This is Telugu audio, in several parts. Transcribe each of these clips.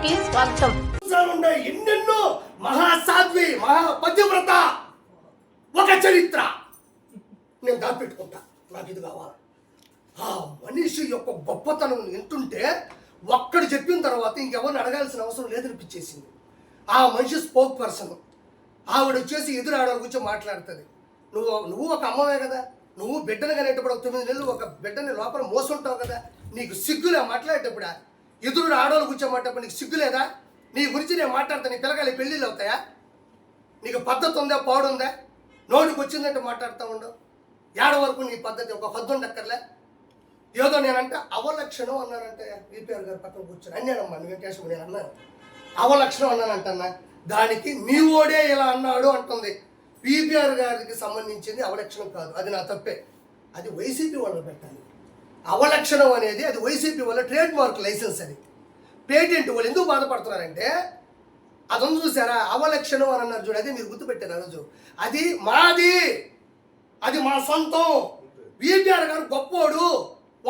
కి స్వాగతం. ఎన్నెన్నో మహాసాధ్వి మహాపతివ్రత ఒక చరిత్ర నేను దాపెట్టుకుంటా. నాకు ఇది కావాలి. ఆ మనిషి యొక్క గొప్పతనం వింటుంటే ఒక్కడు చెప్పిన తర్వాత ఇంకెవరిని అడగాల్సిన అవసరం లేదనిపించేసింది. ఆ మనిషి స్పోక్ పర్సన్. ఆవిడ వచ్చేసి ఎదురు ఆడవాళ్ళ గురించి మాట్లాడుతుంది. నువ్వు ఒక అమ్మవే కదా, నువ్వు బిడ్డను కనేటప్పుడు 9 నెలలు ఒక బిడ్డని లోపల మోసుంటావు కదా, నీకు సిగ్గులే మాట్లాడేటప్పుడు? ఎదురు ఆడవాళ్ళు కూర్చోమంటప్పుడు నీకు సిగ్గులేదా? నీ గురించి నేను మాట్లాడతా, నీ పిల్లకాయలు పెళ్ళిళ్ళు అవుతాయా? నీకు పద్ధతి ఉందా, పాడుందా? నోటికి వచ్చిందంటే మాట్లాడుతూ ఉండవు. ఏడ వరకు నీ పద్ధతి ఒక హద్దు ఉండక్కర్లే. ఏదో నేనంటే అవలక్షణం అన్నానంటే విపిఆర్ గారు పక్కన కూర్చొని అన్నానమ్మా, వెంకటేశ్వర నేను అన్నాను అవలక్షణం అన్నానంటన్నా. దానికి నీ ఓడే ఇలా అన్నాడు అంటుంది. విపిఆర్ గారికి సంబంధించింది అవలక్షణం కాదు, అది నా తప్పే. అది వైసీపీ వాళ్ళు పెట్టాలి. అవలక్షణం అనేది అది వైసీపీ వాళ్ళ ట్రేడ్ మార్క్ లైసెన్స్. అది పేటెంట్. వాళ్ళు ఎందుకు బాధపడుతున్నారంటే అదొందు చూసారా, అవలక్షణం అని అన్నారు చూడు, అది మీరు గుర్తుపెట్టారు ఆ రోజు. అది మాది, అది మా సొంతం. విపిఆర్ గారు గొప్పోడు,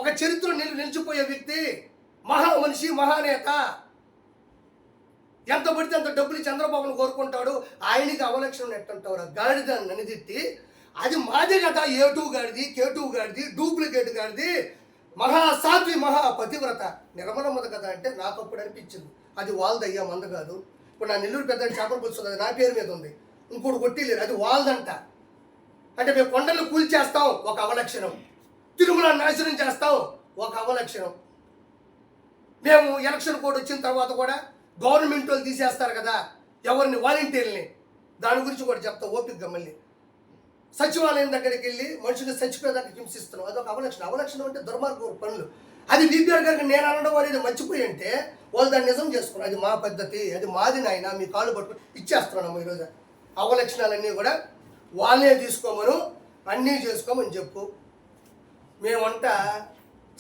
ఒక చరిత్ర నిలిచిపోయే వ్యక్తి, మహా మనిషి, మహానేత. ఎంత పడితే అంత డబ్బులు చంద్రబాబును కోరుకుంటాడు. ఆయనకి అవలక్షణం ఎట్టంటారు గాడిదాన్ని అనిదిట్టి. అది మాదే కదా, A2 గాడిది, K2 గాడిది, డూప్లికేట్ గాడిది, మహాసాధ్వి మహాపతివ్రత నిర్మలమ్మది కదా అంటే నాకు అప్పుడు అనిపించింది అది వాళ్ళదయ్యా, మంద కాదు. ఇప్పుడు నా నెల్లూరు పెద్ద చేపలు పుచ్చుతుంది, అది నా పేరు మీద ఉంది. ఇంకోటి కొట్టిలేరు, అది వాళ్ళదంట. అంటే మేము కొండలు కూల్చేస్తాం, ఒక అవలక్షణం. తిరుమల నాశనం చేస్తాం, ఒక అవలక్షణం. మేము ఎలక్షన్ కోడ్ వచ్చిన తర్వాత కూడా గవర్నమెంట్ వాళ్ళు తీసేస్తారు కదా ఎవరిని, వాలంటీర్ని, దాని గురించి కూడా చెప్తాం ఓపికగా. మళ్ళీ సచివాలయం దగ్గరికి వెళ్ళి మనుషులు చచ్చిపోయేదాకా హింసిస్తున్నాం, అదొక అవలక్షణం. అవలక్షణం అంటే దుర్మార్గ పనులు. అది విపిఆర్ గారికి నేను అనడం అనేది మర్చిపోయి అంటే వాళ్ళు దాన్ని నిజం చేసుకున్నారు. అది మా పద్ధతి, అది మాది నాయన, మీ కాళ్ళు పట్టుకుని ఇచ్చేస్తున్నాము ఈరోజు. అవలక్షణాలన్నీ కూడా వాళ్ళే తీసుకోమను, అన్నీ చేసుకోమని చెప్పు. మేమంట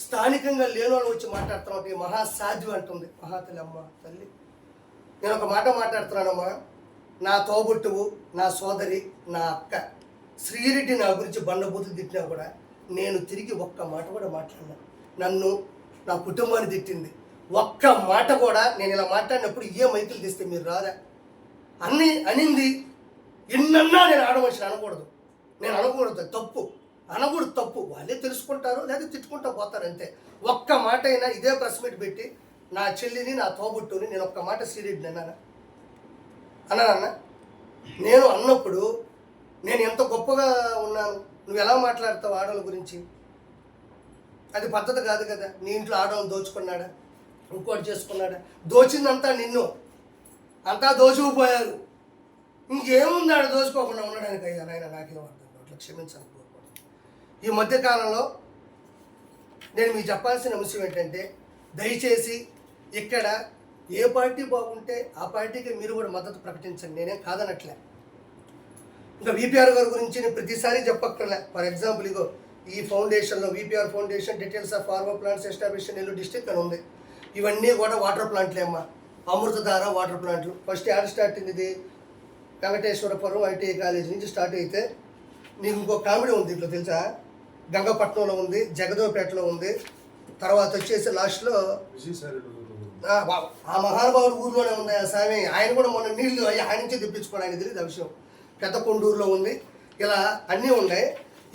స్థానికంగా లేని వాళ్ళు వచ్చి మాట్లాడుతున్నాం. ఈ మహాసాధ్వి అంటుంది. మహాతల్లి అమ్మ తల్లి, నేను ఒక మాట మాట్లాడుతున్నానమ్మా. నా తోబుట్టువు, నా సోదరి, నా అక్క శ్రీరెడ్డి నా గురించి బండబూతులు తిట్టినా కూడా నేను తిరిగి ఒక్క మాట కూడా మాట్లాడినా. నన్ను, నా కుటుంబాన్ని తిట్టింది. ఒక్క మాట కూడా నేను ఇలా మాట్లాడినప్పుడు ఏ మైకులు తీస్తే మీరు రారా అన్నీ అనింది. ఎన్నన్నా నేను ఆడమనిషిని అనకూడదు, నేను అనకూడదు, తప్పు అనకూడదు, తప్పు. వాళ్ళే తెలుసుకుంటారు లేదా తిట్టుకుంటూ పోతారు అంతే. ఒక్క మాట అయినా ఇదే ప్రెస్ మీట్ పెట్టి నా చెల్లిని, నా తోబుట్టుని నేను ఒక్క మాట శ్రీరెడ్డిని అన్నానన్నా. నేను అన్నప్పుడు నేను ఎంత గొప్పగా ఉన్నాను, నువ్వు ఎలా మాట్లాడతావు ఆడవాళ్ళ గురించి? అది పద్ధతి కాదు కదా. నీ ఇంట్లో ఆడవాళ్ళు దోచుకున్నాడా, ఇంకోటి చేసుకున్నాడా? దోచిందంతా నిన్ను, అంతా దోచుకుపోయారు. ఇంకేముంది ఆడ దోచుకోకుండా ఉండడానికి? అయ్యా నాయన నాకేం అర్థం అట్లా క్షమించాలి. ఈ మధ్యకాలంలో నేను మీకు చెప్పాల్సిన విషయం ఏంటంటే దయచేసి ఇక్కడ ఏ పార్టీ బాగుంటే ఆ పార్టీకి మీరు కూడా మద్దతు ప్రకటించండి, నేనేం కాదనట్లే. ఇంకా విపిఆర్ గారి గురించి నేను ప్రతిసారి చెప్పక్కర్లే. ఫర్ ఎగ్జాంపుల్ ఇగో ఈ ఫౌండేషన్లో VPR foundation details of farmer plants establishment Nellore district అని ఉంది. ఇవన్నీ కూడా వాటర్ ప్లాంట్లే అమ్మా, అమృతధార వాటర్ ప్లాంట్లు. ఫస్ట్ యాడ్ స్టార్ట్ అయింది ఇది వెంకటేశ్వరపురం ఐటీఐ కాలేజ్ నుంచి స్టార్ట్ అయితే. నీకు ఇంకో కామెడీ ఉంది ఇట్లా తెలుసా, గంగపట్నంలో ఉంది, జగదేవపేటలో ఉంది, తర్వాత వచ్చేసి లాస్ట్లో ఆ మహానుభావుడు ఊర్లోనే ఉంది ఆ స్వామి. ఆయన కూడా మొన్న నీళ్లు ఆయన నుంచి తెప్పించుకోవడం, ఆయన తెలియదు ఆ విషయం. పెద్ద కొండూరులో ఉంది. ఇలా అన్నీ ఉన్నాయి.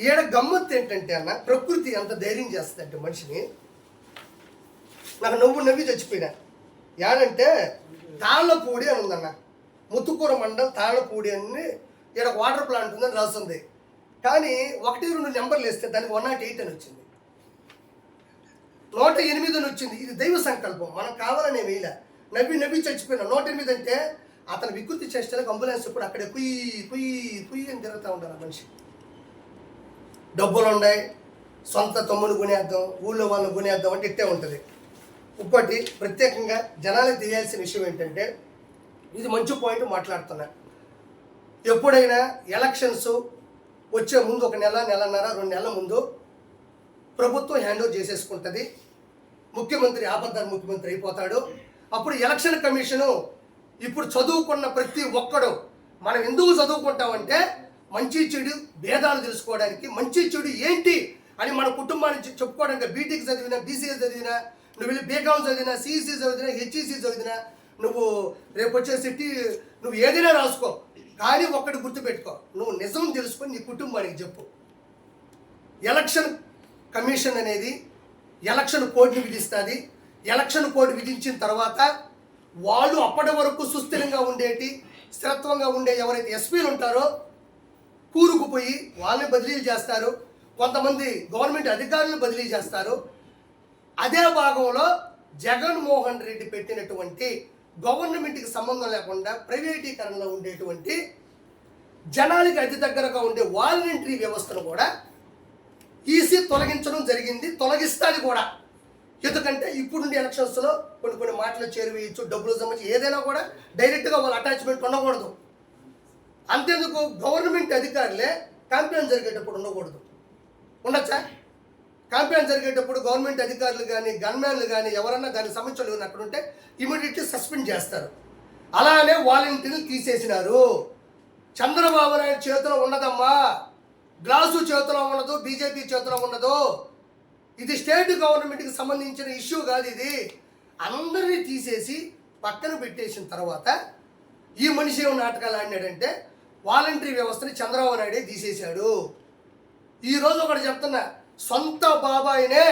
ఈడ గమ్మత్తు ఏంటంటే అన్న, ప్రకృతి ఎంత ధైర్యం చేస్తుందంటే మనిషిని. నాకు నవ్వి చచ్చిపోయినా. ఏడంటే తాళ్ళపూడి అని ఉందన్న, ముత్తుకూర మండలం తాళ్ళపూడి అని ఈడ వాటర్ ప్లాంట్ ఉందని రాస్తుంది. కానీ 1-2 నెంబర్లు వేస్తే దానికి 108 అని వచ్చింది, 108 అని వచ్చింది. ఇది దైవ సంకల్పం, మనం కావాలనే వేయలే. నవ్వి చచ్చిపోయినా. 108 అంటే అతను వికృతి చేష్టలకు అంబులెన్స్ ఇప్పుడు అక్కడే కుయ్యి కుయ్యి కుయ్యి అని తిరుగుతూ ఉంటారు ఆ మనిషి. డబ్బులు ఉన్నాయి, సొంత తమ్ముని కొనేద్దాం, ఊళ్ళో వాళ్ళని కొనేద్దాం అంటే ఇట్టే ఉంటుంది. ఇంకోటి ప్రత్యేకంగా జనాలకు తెలియాల్సిన విషయం ఏంటంటే, ఇది మంచి పాయింట్ మాట్లాడుతున్నా. ఎప్పుడైనా ఎలక్షన్స్ వచ్చే ముందు 1 నెల, నెలన్నర, 2 నెలల ముందు ప్రభుత్వం హ్యాండ్ ఓవర్ చేసేసుకుంటుంది. ముఖ్యమంత్రి ఆపద్ధర ముఖ్యమంత్రి అయిపోతాడు. అప్పుడు ఎలక్షన్ కమిషను ఇప్పుడు చదువుకున్న ప్రతి ఒక్కడు, మనం ఎందుకు చదువుకుంటామంటే మంచి చెడు భేదాలు తెలుసుకోవడానికి, మంచి చెడు ఏంటి అని మన కుటుంబానికి చెప్పుకోవడానికి. బీటెక్ చదివినా, బీసీఏ చదివినా, నువ్వు వెళ్ళి బీకామ్ చదివినా, సిఈసీ చదివినా, హెచ్ఈసీ చదివినా, నువ్వు రేపు వచ్చేసి నువ్వు ఏదైనా రాసుకో, కానీ ఒక్కటి గుర్తుపెట్టుకో, నువ్వు నిజం తెలుసుకొని నీ కుటుంబానికి చెప్పు. ఎలక్షన్ కమిషన్ అనేది ఎలక్షన్ కోడ్ని విధిస్తుంది. ఎలక్షన్ కోడ్ విధించిన తర్వాత వాళ్ళు అప్పటి వరకు సుస్థిరంగా ఉండేటి, స్థిరత్వంగా ఉండే ఎవరైతే ఎస్పీలు ఉంటారో కూరుకుపోయి వాళ్ళని బదిలీలు చేస్తారు. కొంతమంది గవర్నమెంట్ అధికారులను బదిలీ చేస్తారు. అదే భాగంలో జగన్మోహన్ రెడ్డి పెట్టినటువంటి గవర్నమెంట్కి సంబంధం లేకుండా ప్రైవేటీకరణలో ఉండేటువంటి జనాలకి అతి దగ్గరగా ఉండే వాలంటరీ వ్యవస్థను కూడా ఈసీ తొలగించడం జరిగింది, తొలగిస్తుంది కూడా. ఎందుకంటే ఇప్పుడుండే ఎలక్షన్స్లో కొన్ని మాటలు చేరువేయచ్చు, డబ్బులు సంబంధించి ఏదైనా కూడా డైరెక్ట్గా వాళ్ళ అటాచ్మెంట్ ఉండకూడదు. అంతేందుకు గవర్నమెంట్ అధికారులే క్యాంపెయిన్ జరిగేటప్పుడు ఉండకూడదు. ఉండొచ్చా? క్యాంపెయిన్ జరిగేటప్పుడు గవర్నమెంట్ అధికారులు కానీ గన్మ్యాన్లు కానీ ఎవరన్నా దానికి సంబంధించిన ఎవరైనా అక్కడ ఉంటే ఇమీడియట్లీ సస్పెండ్ చేస్తారు. అలానే వాలంటీర్లు తీసేసినారు. చంద్రబాబు నాయుడు చేతిలో ఉండదమ్మా, గ్లాసు చేతిలో ఉండదు, బీజేపీ చేతిలో ఉండదు. ఇది స్టేట్ గవర్నమెంట్కి సంబంధించిన ఇష్యూ కాదు. ఇది అందరినీ తీసేసి పక్కన పెట్టేసిన తర్వాత ఈ మనిషి ఏమో నాటకాలు ఆడినాడంటే వాలంటరీ వ్యవస్థని చంద్రబాబు నాయుడే తీసేశాడు. ఈరోజు ఒకటి చెప్తున్నా, సొంత బాబాయినే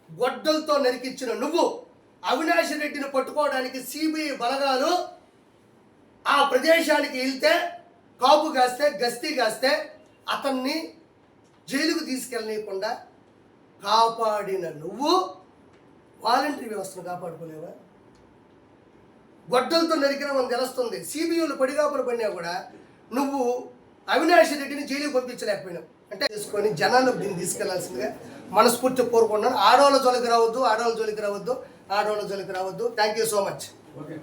గొడ్డలతో నరికించిన నువ్వు అవినాష్ రెడ్డిని పట్టుకోవడానికి సిబిఐ బలగాలు ఆ ప్రదేశానికి వెళ్తే కాపు కాస్తే గస్తీ కాస్తే అతన్ని జైలుకు తీసుకెళ్ళనీయకుండా కాపాడిన నువ్వు వాలంటరీ వ్యవస్థను కాపాడుకోలేవా? గొడ్డలతో నరికిన మనం తెలుస్తుంది. సిబిఐలు పడిగాపులు పడినా కూడా నువ్వు అవినాష్ రెడ్డిని జైలుకి పంపించలేకపోయినావు. అంటే తీసుకొని జనాలు దీన్ని తీసుకెళ్లాల్సిందిగా మనస్ఫూర్తి కోరుకున్నాను. ఆడవాళ్ళ జోలికి రావద్దు. Thank you so much. Okay.